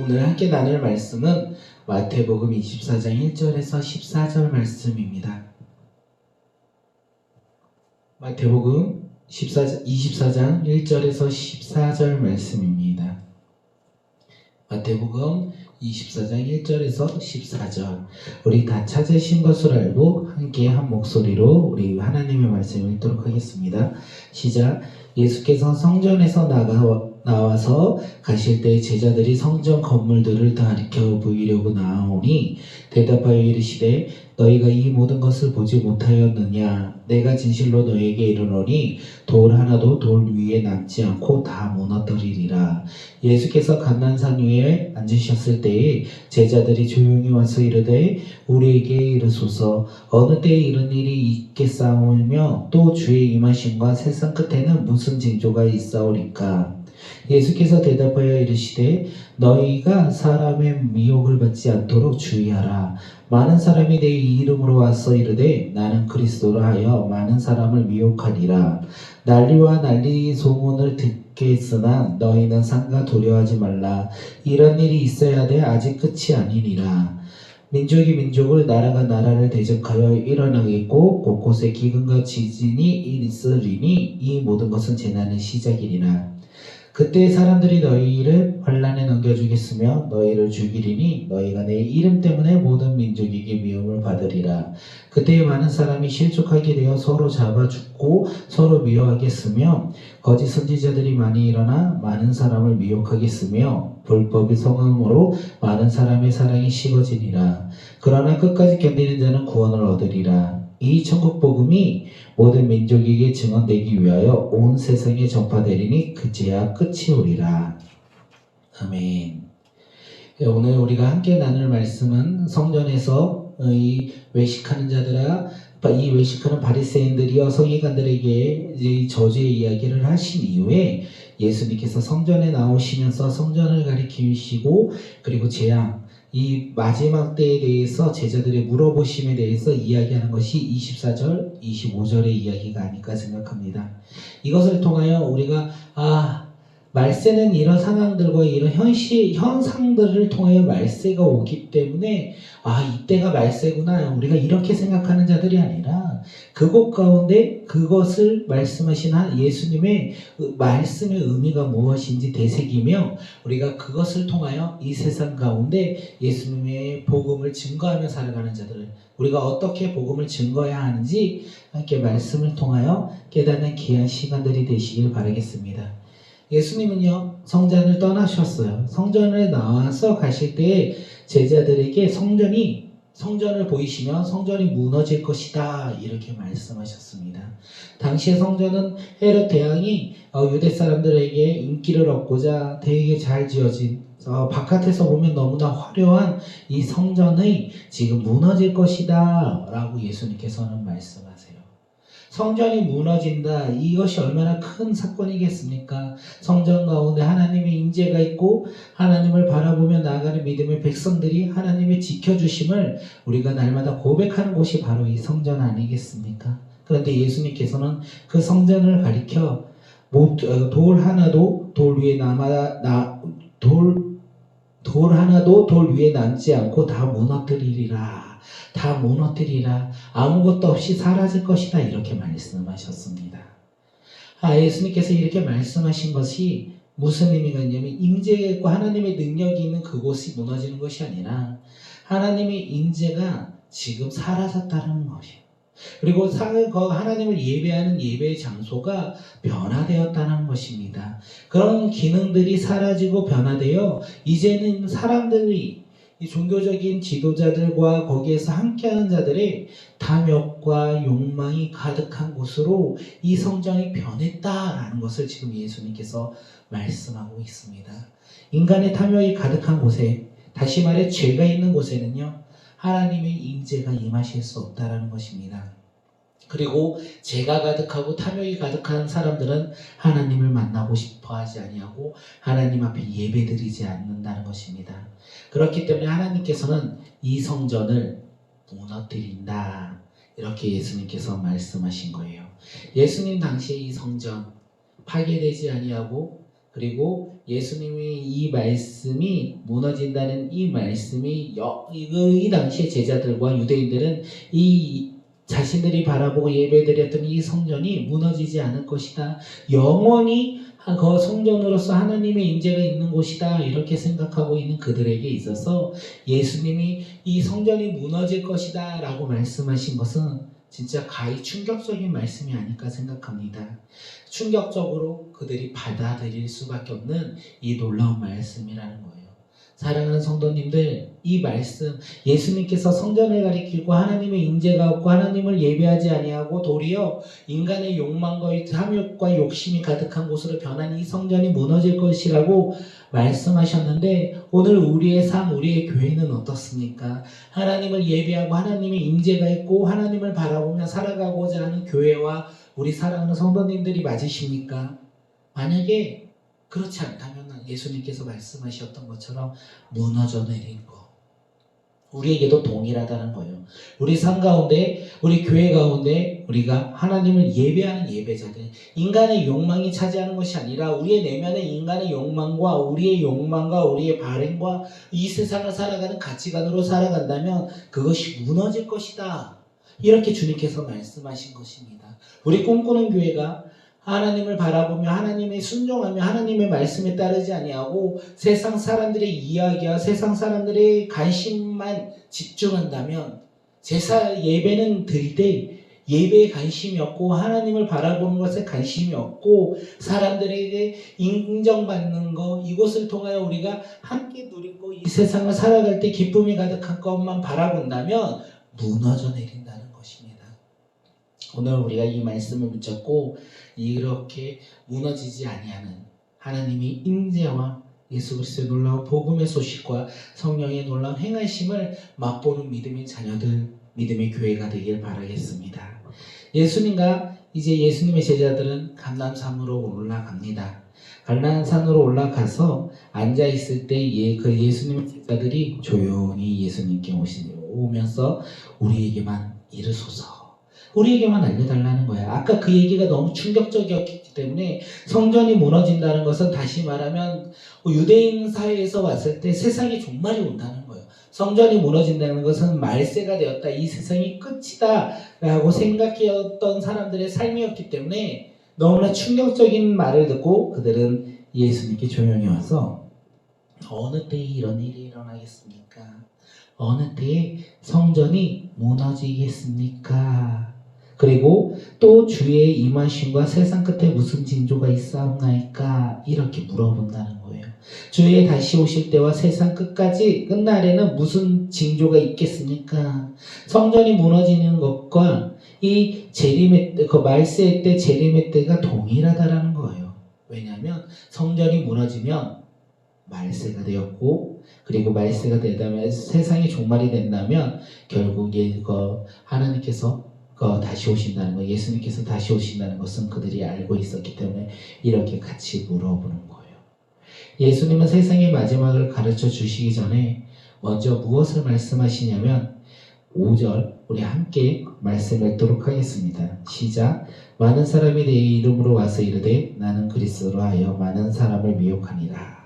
오늘 함께 나눌 말씀은 마태복음 24장 1절에서 14절 말씀입니다. 마태복음 24장 1절에서 14절 말씀입니다. 마태복음 24장 1절에서 14절. 우리 다 찾으신 것을 알고 함께 한 목소리로 우리 하나님의 말씀을 읽도록 하겠습니다. 시작. 예수께서 성전에서 나와서 가실 때 제자들이 성전 건물들을 가리켜 보이려고 나아오니 대답하여 이르시되 너희가 이 모든 것을 보지 못하였느냐? 내가 진실로 너희에게 이르노니 돌 하나도 돌 위에 남지 않고 다 무너뜨리리라. 예수께서 감난산 위에 앉으셨을 때에 제자들이 조용히 와서 이르되 우리에게 이르소서 어느 때에 이런 일이 있겠사오며 또 주의 임하심과 세상 끝에는 무슨 징조가 있사오리까? 예수께서 대답하여 이르시되 너희가 사람의 미혹을 받지 않도록 주의하라. 많은 사람이 내 이름으로 와서 이르되 나는 그리스도라 하여 많은 사람을 미혹하리라. 난리와 난리 소문을 듣게 했으나 너희는 삼가 두려워하지 말라. 이런 일이 있어야 돼 아직 끝이 아니니라. 민족이 민족을 나라가 나라를 대적하여 일어나겠고 곳곳에 기근과 지진이 있으리니 이 모든 것은 재난의 시작이니라. 그때 사람들이 너희를 환난에 넘겨주겠으며 너희를 죽이리니 너희가 내 이름 때문에 모든 민족에게 미움을 받으리라. 그때 많은 사람이 실족하게 되어 서로 잡아 죽고 서로 미워하겠으며 거짓 선지자들이 많이 일어나 많은 사람을 미혹하겠으며 불법이 성함으로 많은 사람의 사랑이 식어지리라. 그러나 끝까지 견디는 자는 구원을 얻으리라. 이 천국 복음이 모든 민족에게 증언되기 위하여 온 세상에 전파되리니 그제야 끝이 오리라. 아멘. 오늘 우리가 함께 나눌 말씀은 성전에서 이 외식하는 자들아, 이 외식하는 바리새인들이여 서기관들에게 이 저주의 이야기를 하신 이후에 예수님께서 성전에 나오시면서 성전을 가리키시고 그리고 재앙 이 마지막 때에 대해서 제자들의 물어보심에 대해서 이야기하는 것이 24절, 25절의 이야기가 아닐까 생각합니다. 이것을 통하여 우리가 말세는 이런 상황들과 이런 현상들을 통하여 말세가 오기 때문에 이때가 말세구나 우리가 이렇게 생각하는 자들이 아니라 그곳 가운데 그것을 말씀하신 예수님의 말씀의 의미가 무엇인지 되새기며 우리가 그것을 통하여 이 세상 가운데 예수님의 복음을 증거하며 살아가는 자들을 우리가 어떻게 복음을 증거해야 하는지 함께 말씀을 통하여 깨닫는 귀한 시간들이 되시길 바라겠습니다. 예수님은요 성전을 떠나셨어요. 성전을 나와서 가실 때 제자들에게 성전을 보이시며 성전이 무너질 것이다 이렇게 말씀하셨습니다. 당시의 성전은 헤롯 대왕이 유대 사람들에게 인기를 얻고자 되게 잘 지어진 바깥에서 보면 너무나 화려한 이 성전이 지금 무너질 것이다 라고 예수님께서는 말씀하세요. 성전이 무너진다. 이것이 얼마나 큰 사건이겠습니까? 성전 가운데 하나님의 임재가 있고 하나님을 바라보며 나아가는 믿음의 백성들이 하나님의 지켜주심을 우리가 날마다 고백하는 곳이 바로 이 성전 아니겠습니까? 그런데 예수님께서는 그 성전을 가리켜 돌 하나도 돌 위에 남지 않고 다 무너뜨리리라. 다 무너뜨리라. 아무것도 없이 사라질 것이다. 이렇게 말씀하셨습니다. 예수님께서 이렇게 말씀하신 것이 무슨 의미가 있냐면 임재과 하나님의 능력이 있는 그곳이 무너지는 것이 아니라 하나님의 임재가 지금 사라졌다는 것이에요. 그리고 하나님을 예배하는 예배의 장소가 변화되었다는 것입니다. 그런 기능들이 사라지고 변화되어 이제는 사람들이 이 종교적인 지도자들과 거기에서 함께하는 자들의 탐욕과 욕망이 가득한 곳으로 이 성전이 변했다라는 것을 지금 예수님께서 말씀하고 있습니다. 인간의 탐욕이 가득한 곳에, 다시 말해 죄가 있는 곳에는요 하나님의 임재가 임하실 수 없다라는 것입니다. 그리고 죄가 가득하고 탐욕이 가득한 사람들은 하나님을 만나고 싶어 하지 아니하고 하나님 앞에 예배드리지 않는다는 것입니다. 그렇기 때문에 하나님께서는 이 성전을 무너뜨린다. 이렇게 예수님께서 말씀하신 거예요. 예수님 당시에 이 성전 파괴되지 아니하고 그리고 예수님이 이 말씀이 무너진다는 이 말씀이 이 당시의 제자들과 유대인들은 이 자신들이 바라보고 예배드렸던 이 성전이 무너지지 않을 것이다. 영원히 그 성전으로서 하나님의 임재가 있는 곳이다. 이렇게 생각하고 있는 그들에게 있어서 예수님이 이 성전이 무너질 것이다 라고 말씀하신 것은 진짜 가히 충격적인 말씀이 아닐까 생각합니다. 충격적으로 그들이 받아들일 수밖에 없는 이 놀라운 말씀이라는 거예요. 사랑하는 성도님들, 이 말씀, 예수님께서 성전을 가리키고 하나님의 임재가 없고 하나님을 예배하지 아니하고 도리어 인간의 욕망과 탐욕과 욕심이 가득한 곳으로 변한 이 성전이 무너질 것이라고 말씀하셨는데, 오늘 우리의 삶, 우리의 교회는 어떻습니까? 하나님을 예배하고 하나님의 임재가 있고 하나님을 바라보며 살아가고자 하는 교회와 우리 사랑하는 성도님들이 맞으십니까? 만약에 그렇지 않다면 예수님께서 말씀하셨던 것처럼 무너져 내린 거, 우리에게도 동일하다는 거예요. 우리 삶 가운데, 우리 교회 가운데 우리가 하나님을 예배하는 예배자들, 인간의 욕망이 차지하는 것이 아니라 우리의 내면의 인간의 욕망과 우리의 욕망과 우리의 바램과 이 세상을 살아가는 가치관으로 살아간다면 그것이 무너질 것이다. 이렇게 주님께서 말씀하신 것입니다. 우리 꿈꾸는 교회가 하나님을 바라보며 하나님의 순종하며 하나님의 말씀에 따르지 아니하고 세상 사람들의 이야기와 세상 사람들의 관심만 집중한다면, 제사 예배는 드리되 예배에 관심이 없고 하나님을 바라보는 것에 관심이 없고 사람들에게 인정받는 것, 이것을 통하여 우리가 함께 누리고 이 세상을 살아갈 때 기쁨이 가득한 것만 바라본다면 무너져 내린다는 것입니다. 오늘 우리가 이 말씀을 붙잡고 이렇게 무너지지 아니하는 하나님의 임재와 예수 그리스도의 놀라운 복음의 소식과 성령의 놀라운 행하심을 맛보는 믿음의 자녀들, 믿음의 교회가 되길 바라겠습니다. 예수님과 이제 예수님의 제자들은 감람산으로 올라갑니다. 감람산으로 올라가서 앉아 있을 때 그 예수님의 제자들이 조용히 예수님께 오면서 우리에게만 이르소서, 우리에게만 알려달라는 거야. 아까 그 얘기가 너무 충격적이었기 때문에 성전이 무너진다는 것은 다시 말하면 유대인 사회에서 왔을 때 세상이 종말이 온다는 거예요. 성전이 무너진다는 것은 말세가 되었다, 이 세상이 끝이다 라고 생각했던 사람들의 삶이었기 때문에 너무나 충격적인 말을 듣고 그들은 예수님께 조용히 와서 어느 때에 이런 일이 일어나겠습니까? 어느 때에 성전이 무너지겠습니까? 그리고 또 주의 임하심과 세상 끝에 무슨 징조가 있사옵나이까? 이렇게 물어본다는 거예요. 주의 다시 오실 때와 세상 끝까지 끝날에는 무슨 징조가 있겠습니까? 성전이 무너지는 것과 이 재림의 때, 그 말세 때 재림의 때가 동일하다라는 거예요. 왜냐하면 성전이 무너지면 말세가 되었고, 그리고 말세가 되다면 세상이 종말이 된다면 결국 하나님께서 다시 오신다는 것, 예수님께서 다시 오신다는 것은 그들이 알고 있었기 때문에 이렇게 같이 물어보는 거예요. 예수님은 세상의 마지막을 가르쳐 주시기 전에 먼저 무엇을 말씀하시냐면 5절 우리 함께 말씀 읽도록 하겠습니다. 시작. 많은 사람이 내 이름으로 와서 이르되 나는 그리스도로 하여 많은 사람을 미혹하니라.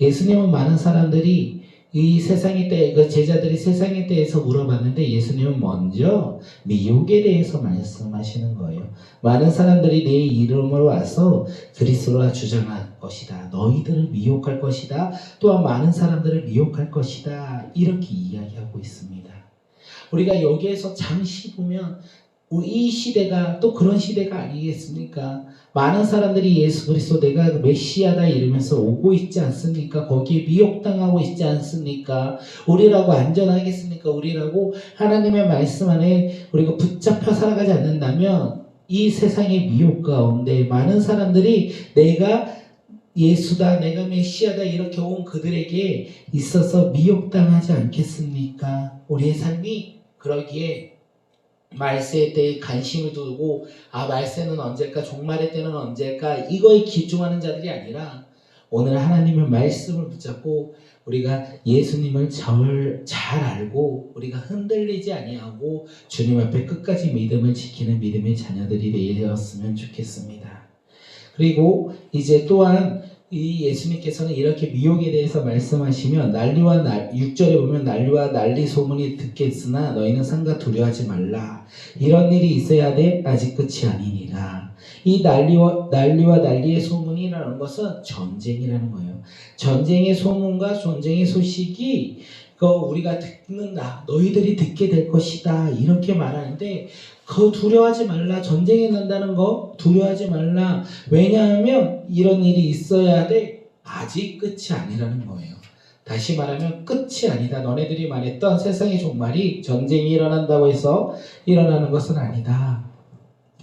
예수님은 많은 사람들이 이 세상의 때, 그 제자들이 세상의 때에서 물어봤는데 예수님은 먼저 미혹에 대해서 말씀하시는 거예요. 많은 사람들이 내 이름으로 와서 그리스도라 주장할 것이다. 너희들을 미혹할 것이다. 또한 많은 사람들을 미혹할 것이다. 이렇게 이야기하고 있습니다. 우리가 여기에서 잠시 보면 이 시대가 또 그런 시대가 아니겠습니까? 많은 사람들이 예수 그리스도 내가 메시아다 이러면서 오고 있지 않습니까? 거기에 미혹당하고 있지 않습니까? 우리라고 안전하겠습니까? 우리라고 하나님의 말씀 안에 우리가 붙잡혀 살아가지 않는다면 이 세상의 미혹 가운데 많은 사람들이 내가 예수다, 내가 메시아다 이렇게 온 그들에게 있어서 미혹당하지 않겠습니까? 우리의 삶이 그러기에 말세 때에 관심을 두고 말세는 언제일까, 종말의 때는 언제일까, 이거에 집중하는 자들이 아니라 오늘 하나님의 말씀을 붙잡고 우리가 예수님을 잘 알고 우리가 흔들리지 아니하고 주님 앞에 끝까지 믿음을 지키는 믿음의 자녀들이 되었으면 좋겠습니다. 그리고 이제 또한 이 예수님께서는 이렇게 미혹에 대해서 말씀하시면 6절에 보면 난리와 난리 소문이 듣겠으나 너희는 상가 두려워하지 말라. 이런 일이 있어야 돼 아직 끝이 아니니라. 이 난리와 난리의 소문이라는 것은 전쟁이라는 거예요. 전쟁의 소문과 전쟁의 소식이 우리가 듣는다. 너희들이 듣게 될 것이다. 이렇게 말하는데 그거 두려워하지 말라. 전쟁이 난다는 거 두려워하지 말라. 왜냐하면 이런 일이 있어야 돼. 아직 끝이 아니라는 거예요. 다시 말하면 끝이 아니다. 너네들이 말했던 세상의 종말이 전쟁이 일어난다고 해서 일어나는 것은 아니다.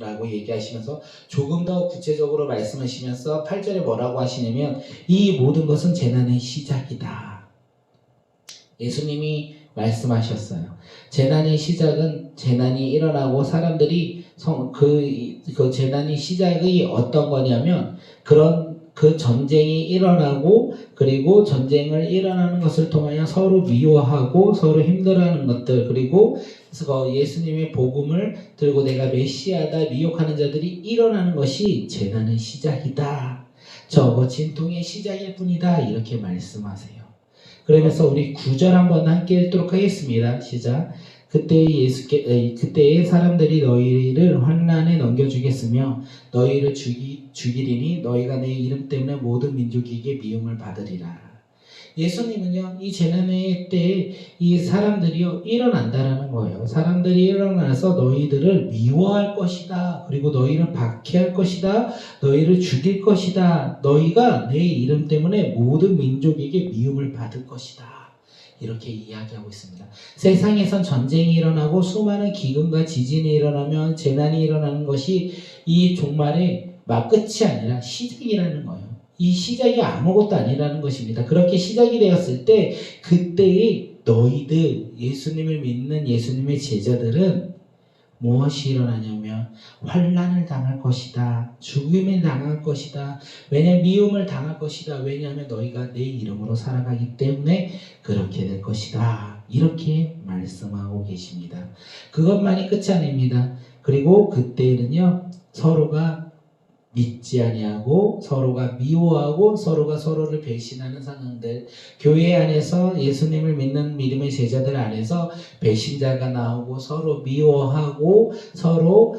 라고 얘기하시면서 조금 더 구체적으로 말씀하시면서 8절에 뭐라고 하시냐면 이 모든 것은 재난의 시작이다. 예수님이 말씀하셨어요. 재난의 시작은 재난이 일어나고 사람들이 그 재난의 시작이 어떤 거냐면 그 전쟁이 일어나고 그리고 전쟁을 일어나는 것을 통하여 서로 미워하고 서로 힘들어하는 것들 그리고 예수님의 복음을 들고 내가 메시아다 미혹하는 자들이 일어나는 것이 재난의 시작이다. 저거 진통의 시작일 뿐이다. 이렇게 말씀하세요. 그러면서 우리 9절 한번 함께 읽도록 하겠습니다. 시작. 그때의 사람들이 너희를 환난에 넘겨주겠으며 너희를 죽이리니 너희가 내 이름 때문에 모든 민족에게 미움을 받으리라. 예수님은요, 이 재난의 때에 이 사람들이요, 일어난다라는 거예요. 사람들이 일어나서 너희들을 미워할 것이다. 그리고 너희를 박해할 것이다. 너희를 죽일 것이다. 너희가 내 이름 때문에 모든 민족에게 미움을 받을 것이다. 이렇게 이야기하고 있습니다. 세상에선 전쟁이 일어나고 수많은 기근과 지진이 일어나면 재난이 일어나는 것이 이 종말의 끝이 아니라 시작이라는 거예요. 이 시작이 아무것도 아니라는 것입니다. 그렇게 시작이 되었을 때 그때의 너희들 예수님을 믿는 예수님의 제자들은 무엇이 일어나냐면 환난을 당할 것이다. 죽임을 당할 것이다. 왜냐하면 미움을 당할 것이다. 왜냐하면 너희가 내 이름으로 살아가기 때문에 그렇게 될 것이다. 이렇게 말씀하고 계십니다. 그것만이 끝이 아닙니다. 그리고 그때는요 서로가 믿지 아니하고 서로가 미워하고 서로가 서로를 배신하는 상황들 교회 안에서 예수님을 믿는 믿음의 제자들 안에서 배신자가 나오고 서로 미워하고 서로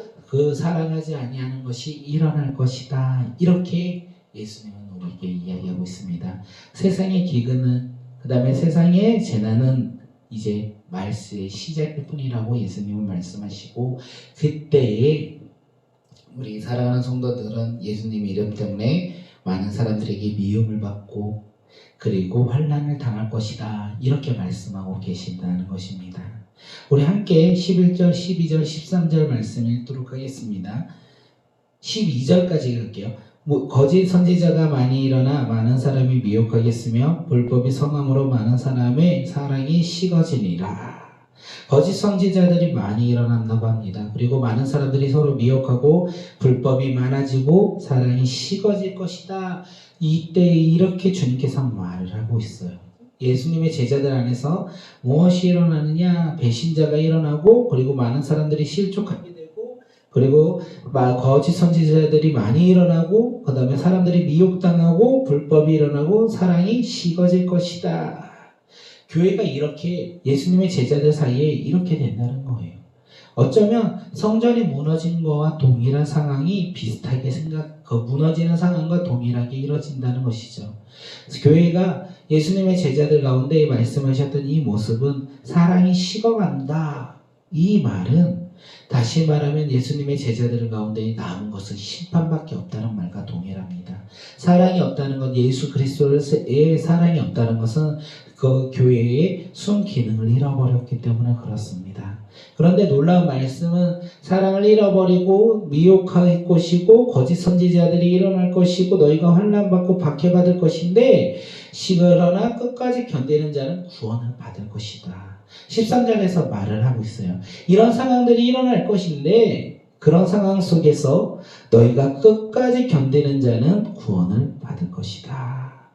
사랑하지 아니하는 것이 일어날 것이다. 이렇게 예수님은 우리에게 이야기하고 있습니다. 세상의 기근은 그 다음에 세상의 재난은 이제 말세의 시작일 뿐이라고 예수님은 말씀하시고 그때에 우리 사랑하는 성도들은 예수님 이름 때문에 많은 사람들에게 미움을 받고 그리고 환난을 당할 것이다. 이렇게 말씀하고 계신다는 것입니다. 우리 함께 11절, 12절, 13절 말씀 읽도록 하겠습니다. 12절까지 읽을게요. 거짓 선지자가 많이 일어나 많은 사람이 미혹하겠으며 불법이 성함으로 많은 사람의 사랑이 식어지니라. 거짓 선지자들이 많이 일어난다고 합니다. 그리고 많은 사람들이 서로 미혹하고 불법이 많아지고 사랑이 식어질 것이다. 이때 이렇게 주님께서 말을 하고 있어요. 예수님의 제자들 안에서 무엇이 일어나느냐? 배신자가 일어나고 그리고 많은 사람들이 실족하게 되고 그리고 거짓 선지자들이 많이 일어나고 그 다음에 사람들이 미혹당하고 불법이 일어나고 사랑이 식어질 것이다. 교회가 이렇게 예수님의 제자들 사이에 이렇게 된다는 거예요. 어쩌면 성전이 무너진 거와 동일한 상황이 비슷하게 무너지는 상황과 동일하게 이루어진다는 것이죠. 교회가 예수님의 제자들 가운데 말씀하셨던 이 모습은 사랑이 식어간다. 이 말은 다시 말하면 예수님의 제자들 가운데 남은 것은 심판밖에 없다는 말과 동일합니다. 사랑이 없다는 것, 예수 그리스도의 사랑이 없다는 것은 그 교회의 순기능을 잃어버렸기 때문에 그렇습니다. 그런데 놀라운 말씀은 사랑을 잃어버리고 미혹할 것이고 거짓 선지자들이 일어날 것이고 너희가 환난받고 박해받을 것인데 그러나 끝까지 견디는 자는 구원을 받을 것이다. 13절에서 말을 하고 있어요. 이런 상황들이 일어날 것인데 그런 상황 속에서 너희가 끝까지 견디는 자는 구원을 받을 것이다.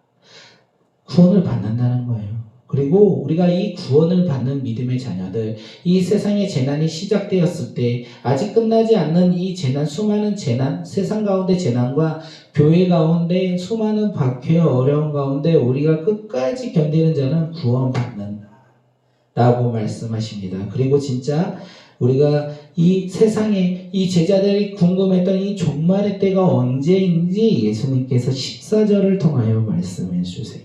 구원을 받는다는 거예요. 그리고 그리고 우리가 이 구원을 받는 믿음의 자녀들, 이 세상의 재난이 시작되었을 때 아직 끝나지 않는 이 재난, 수많은 재난, 세상 가운데 재난과 교회 가운데 수많은 박해와 어려운 가운데 우리가 끝까지 견디는 자는 구원받는다 라고 말씀하십니다. 그리고 진짜 우리가 이 세상에 이 제자들이 궁금했던 이 종말의 때가 언제인지 예수님께서 14절을 통하여 말씀해 주세요.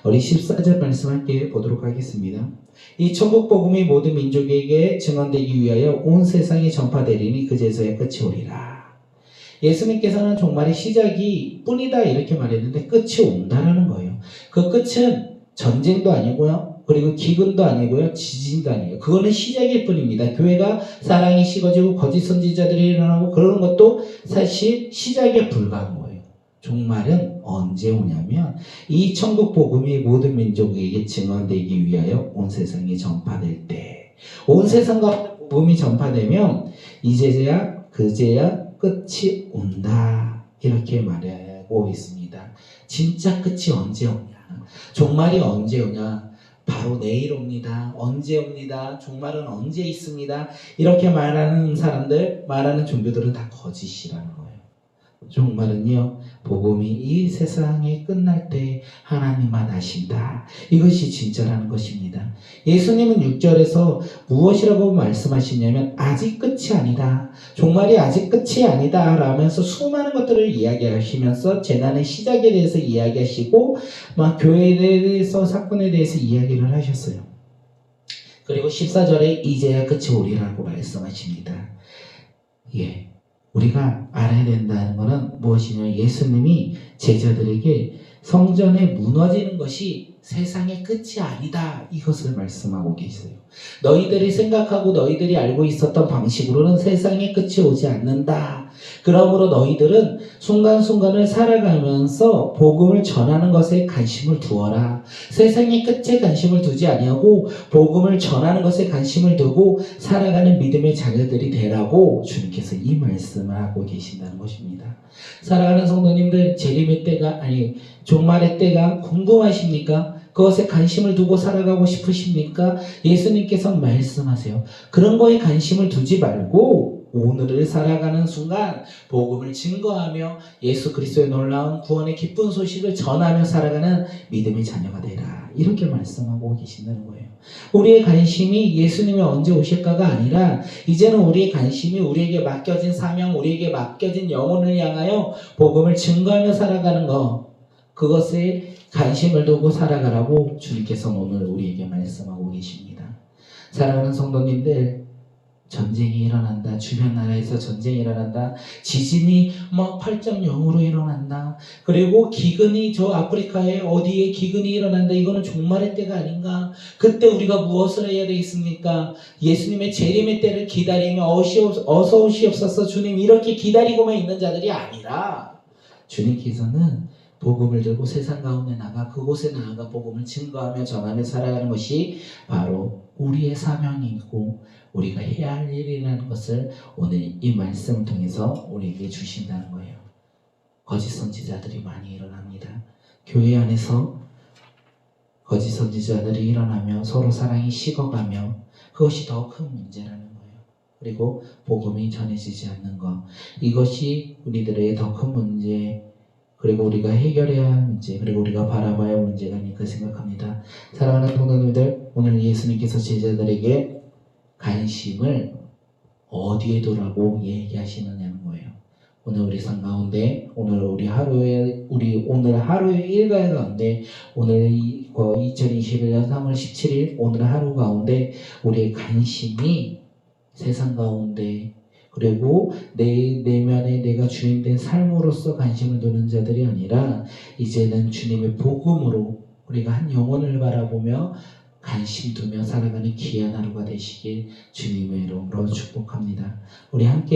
우리 14절 말씀 함께 보도록 하겠습니다. 이 천국 복음이 모든 민족에게 증언되기 위하여 온 세상에 전파되리니 그제서야 끝이 오리라. 예수님께서는 종말의 시작이 뿐이다 이렇게 말했는데 끝이 온다라는 거예요. 그 끝은 전쟁도 아니고요. 그리고 기근도 아니고요. 지진도 아니에요. 그거는 시작일 뿐입니다. 교회가 사랑이 식어지고 거짓 선지자들이 일어나고 그러는 것도 사실 시작에 불과한 거예요. 종말은 언제 오냐면 이 천국 복음이 모든 민족에게 증언되기 위하여 온 세상에 전파될 때, 온 세상과 복음이 전파되면 이제야 그제야 끝이 온다 이렇게 말하고 있습니다. 진짜 끝이 언제 오냐? 종말이 언제 오냐? 바로 내일 옵니다. 언제 옵니다. 종말은 언제 있습니다. 이렇게 말하는 사람들, 말하는 종교들은 다 거짓이라는 거예요. 종말은요, 복음이 이 세상에 끝날 때 하나님만 아신다. 이것이 진짜라는 것입니다. 예수님은 6절에서 무엇이라고 말씀하시냐면 아직 끝이 아니다. 종말이 아직 끝이 아니다 라면서 수많은 것들을 이야기하시면서 재난의 시작에 대해서 이야기하시고 막 교회에 대해서 사건에 대해서 이야기를 하셨어요. 그리고 14절에 이제야 끝이 오리라고 말씀하십니다. 예. 우리가 알아야 된다는 것은 무엇이냐? 예수님이 제자들에게 성전에 무너지는 것이 세상의 끝이 아니다. 이것을 말씀하고 계세요. 너희들이 생각하고 너희들이 알고 있었던 방식으로는 세상의 끝이 오지 않는다. 그러므로 너희들은 순간순간을 살아가면서 복음을 전하는 것에 관심을 두어라. 세상의 끝에 관심을 두지 아니하고 복음을 전하는 것에 관심을 두고 살아가는 믿음의 자녀들이 되라고 주님께서 이 말씀을 하고 계신다는 것입니다. 사랑하는 성도님들, 재림의 때가 종말의 때가 궁금하십니까? 그것에 관심을 두고 살아가고 싶으십니까? 예수님께서 말씀하세요. 그런 거에 관심을 두지 말고 오늘을 살아가는 순간 복음을 증거하며 예수 그리스도의 놀라운 구원의 기쁜 소식을 전하며 살아가는 믿음의 자녀가 되라. 이렇게 말씀하고 계신다는 거예요. 우리의 관심이 예수님이 언제 오실까가 아니라 이제는 우리의 관심이 우리에게 맡겨진 사명, 우리에게 맡겨진 영혼을 향하여 복음을 증거하며 살아가는 것, 그것에 관심을 두고 살아가라고 주님께서 오늘 우리에게 말씀하고 계십니다. 사랑하는 성도님들, 전쟁이 일어난다. 주변 나라에서 전쟁이 일어난다. 지진이 막 8.0으로 일어난다. 그리고 기근이 저 아프리카에 어디에 기근이 일어난다. 이거는 종말의 때가 아닌가? 그때 우리가 무엇을 해야 되겠습니까? 예수님의 재림의 때를 기다리며 어서 오시옵소서 주님 이렇게 기다리고만 있는 자들이 아니라 주님께서는 복음을 들고 세상 가운데 나가 그곳에 나아가 복음을 증거하며 전하며 살아가는 것이 바로 우리의 사명이고 우리가 해야 할 일이라는 것을 오늘 이 말씀을 통해서 우리에게 주신다는 거예요. 거짓 선지자들이 많이 일어납니다. 교회 안에서 거짓 선지자들이 일어나며 서로 사랑이 식어가며 그것이 더 큰 문제라는 거예요. 그리고 복음이 전해지지 않는 것, 이것이 우리들의 더 큰 문제, 그리고 우리가 해결해야 할 문제, 그리고 우리가 바라봐야 할 문제가 아닐까 생각합니다. 사랑하는 성도님들, 오늘 예수님께서 제자들에게 관심을 어디에 두라고 얘기하시느냐는 거예요. 오늘 우리 삶 가운데, 오늘 하루의 일과의 가운데, 오늘 2021년 3월 17일 오늘 하루 가운데 우리의 관심이 세상 가운데 그리고 내 내면에 내가 주인된 삶으로서 관심을 두는 자들이 아니라 이제는 주님의 복음으로 우리가 한 영혼을 바라보며 관심 두며 살아가는 귀한 하루가 되시길 주님의 이름으로 축복합니다. 우리 함께